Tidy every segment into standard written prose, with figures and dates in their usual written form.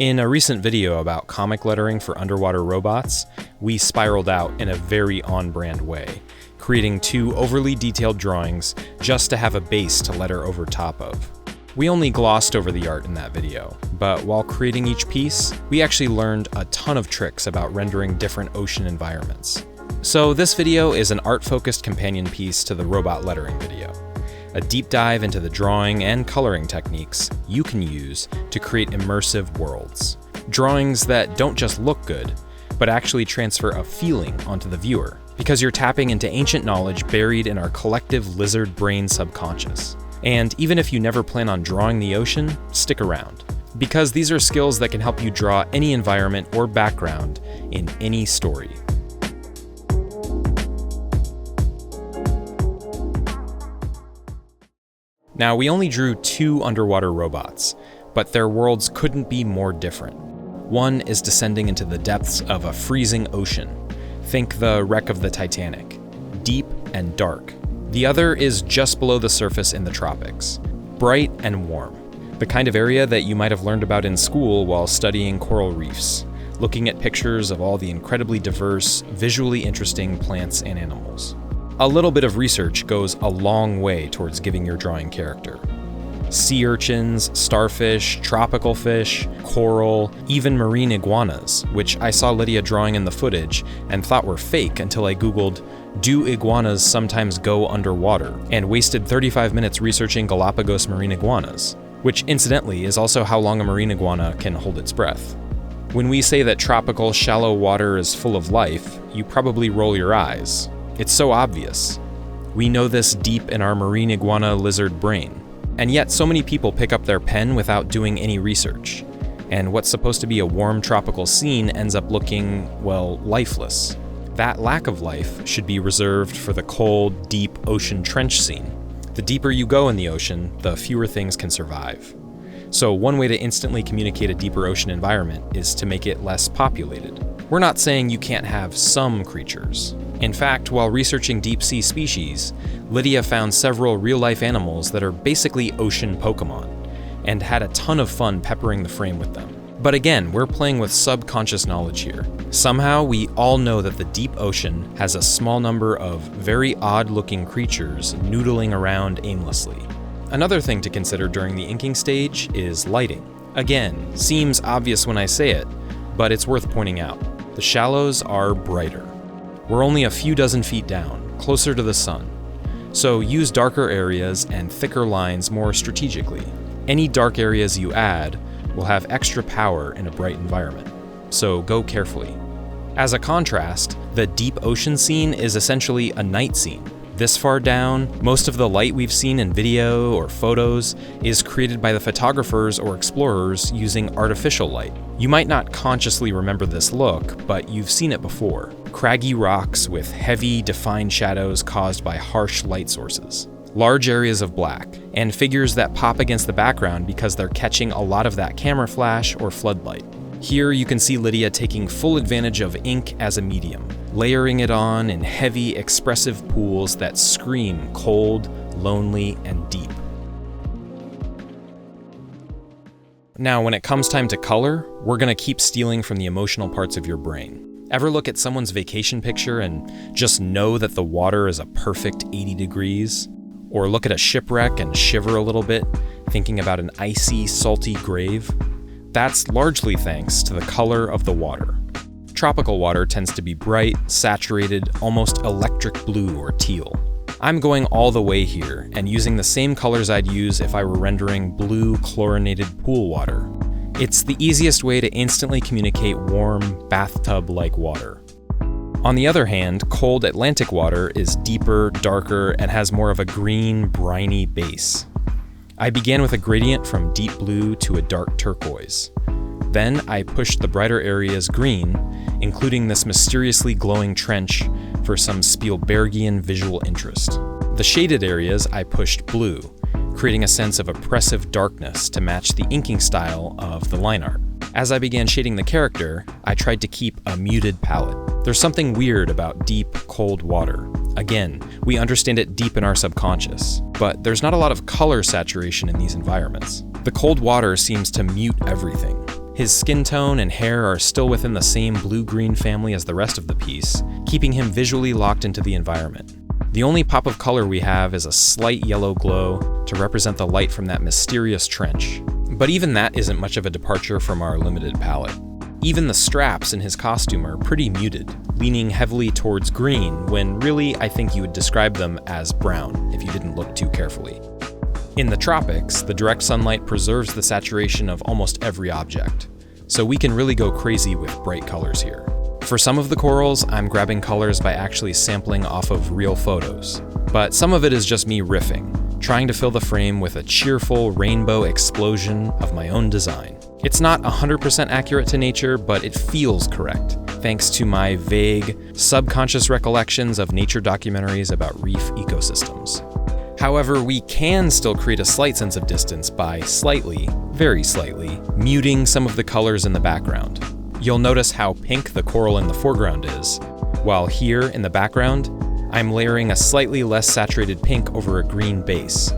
In a recent video about comic lettering for underwater robots, we spiraled out in a very on-brand way, creating 2 overly detailed drawings just to have a base to letter over top of. We only glossed over the art in that video, but while creating each piece, we actually learned a ton of tricks about rendering different ocean environments. So this video is an art-focused companion piece to the robot lettering video. A deep dive into the drawing and coloring techniques you can use to create immersive worlds. Drawings that don't just look good, but actually transfer a feeling onto the viewer, because you're tapping into ancient knowledge buried in our collective lizard brain subconscious. And even if you never plan on drawing the ocean, stick around, because these are skills that can help you draw any environment or background in any story. Now, we only drew 2 underwater robots, but their worlds couldn't be more different. One is descending into the depths of a freezing ocean. Think the wreck of the Titanic, deep and dark. The other is just below the surface in the tropics, bright and warm, the kind of area that you might have learned about in school while studying coral reefs, looking at pictures of all the incredibly diverse, visually interesting plants and animals. A little bit of research goes a long way towards giving your drawing character. Sea urchins, starfish, tropical fish, coral, even marine iguanas, which I saw Lydia drawing in the footage and thought were fake until I googled, "Do iguanas sometimes go underwater?" and wasted 35 minutes researching Galapagos marine iguanas, which incidentally is also how long a marine iguana can hold its breath. When we say that tropical shallow water is full of life, you probably roll your eyes. It's so obvious. We know this deep in our marine iguana lizard brain. And yet so many people pick up their pen without doing any research. And what's supposed to be a warm tropical scene ends up looking, well, lifeless. That lack of life should be reserved for the cold, deep ocean trench scene. The deeper you go in the ocean, the fewer things can survive. So one way to instantly communicate a deeper ocean environment is to make it less populated. We're not saying you can't have some creatures. In fact, while researching deep-sea species, Lydia found several real-life animals that are basically ocean Pokemon, and had a ton of fun peppering the frame with them. But again, we're playing with subconscious knowledge here. Somehow, we all know that the deep ocean has a small number of very odd-looking creatures noodling around aimlessly. Another thing to consider during the inking stage is lighting. Again, seems obvious when I say it, but it's worth pointing out. The shallows are brighter. We're only a few dozen feet down, closer to the sun. So use darker areas and thicker lines more strategically. Any dark areas you add will have extra power in a bright environment. So go carefully. As a contrast, the deep ocean scene is essentially a night scene. This far down, most of the light we've seen in video or photos is created by the photographers or explorers using artificial light. You might not consciously remember this look, but you've seen it before. Craggy rocks with heavy, defined shadows caused by harsh light sources. Large areas of black, and figures that pop against the background because they're catching a lot of that camera flash or floodlight. Here you can see Lydia taking full advantage of ink as a medium, layering it on in heavy, expressive pools that scream cold, lonely, and deep. Now, when it comes time to color, we're gonna keep stealing from the emotional parts of your brain. Ever look at someone's vacation picture and just know that the water is a perfect 80 degrees? Or look at a shipwreck and shiver a little bit, thinking about an icy, salty grave? That's largely thanks to the color of the water. Tropical water tends to be bright, saturated, almost electric blue or teal. I'm going all the way here and using the same colors I'd use if I were rendering blue chlorinated pool water. It's the easiest way to instantly communicate warm, bathtub-like water. On the other hand, cold Atlantic water is deeper, darker, and has more of a green, briny base. I began with a gradient from deep blue to a dark turquoise. Then I pushed the brighter areas green, including this mysteriously glowing trench for some Spielbergian visual interest. The shaded areas I pushed blue, creating a sense of oppressive darkness to match the inking style of the line art. As I began shading the character, I tried to keep a muted palette. There's something weird about deep, cold water. Again, we understand it deep in our subconscious, but there's not a lot of color saturation in these environments. The cold water seems to mute everything. His skin tone and hair are still within the same blue-green family as the rest of the piece, keeping him visually locked into the environment. The only pop of color we have is a slight yellow glow to represent the light from that mysterious trench. But even that isn't much of a departure from our limited palette. Even the straps in his costume are pretty muted, leaning heavily towards green when really I think you would describe them as brown if you didn't look too carefully. In the tropics, the direct sunlight preserves the saturation of almost every object, so we can really go crazy with bright colors here. For some of the corals, I'm grabbing colors by actually sampling off of real photos, but some of it is just me riffing, trying to fill the frame with a cheerful rainbow explosion of my own design. It's not 100% accurate to nature, but it feels correct, thanks to my vague, subconscious recollections of nature documentaries about reef ecosystems. However, we can still create a slight sense of distance by slightly, very slightly, muting some of the colors in the background. You'll notice how pink the coral in the foreground is, while here in the background, I'm layering a slightly less saturated pink over a green base.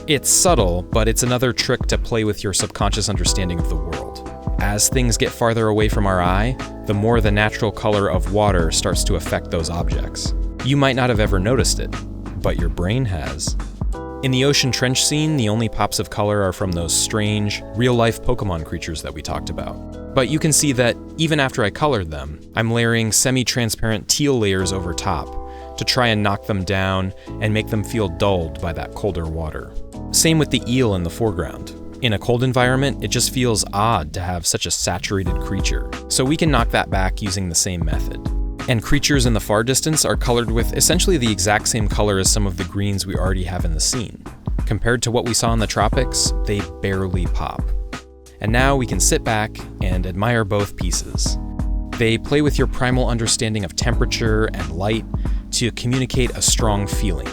It's subtle, but it's another trick to play with your subconscious understanding of the world. As things get farther away from our eye, the more the natural color of water starts to affect those objects. You might not have ever noticed it, but your brain has. In the ocean trench scene, the only pops of color are from those strange, real-life Pokemon creatures that we talked about. But you can see that, even after I colored them, I'm layering semi-transparent teal layers over top to try and knock them down and make them feel dulled by that colder water. Same with the eel in the foreground. In a cold environment, it just feels odd to have such a saturated creature, so we can knock that back using the same method. And creatures in the far distance are colored with essentially the exact same color as some of the greens we already have in the scene. Compared to what we saw in the tropics, they barely pop. And now we can sit back and admire both pieces. They play with your primal understanding of temperature and light to communicate a strong feeling.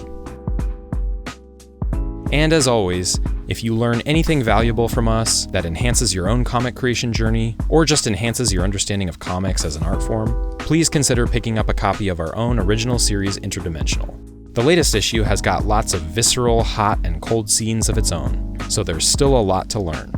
And as always, if you learn anything valuable from us that enhances your own comic creation journey, or just enhances your understanding of comics as an art form, please consider picking up a copy of our own original series, Interdimensional. The latest issue has got lots of visceral, hot, and cold scenes of its own, so there's still a lot to learn.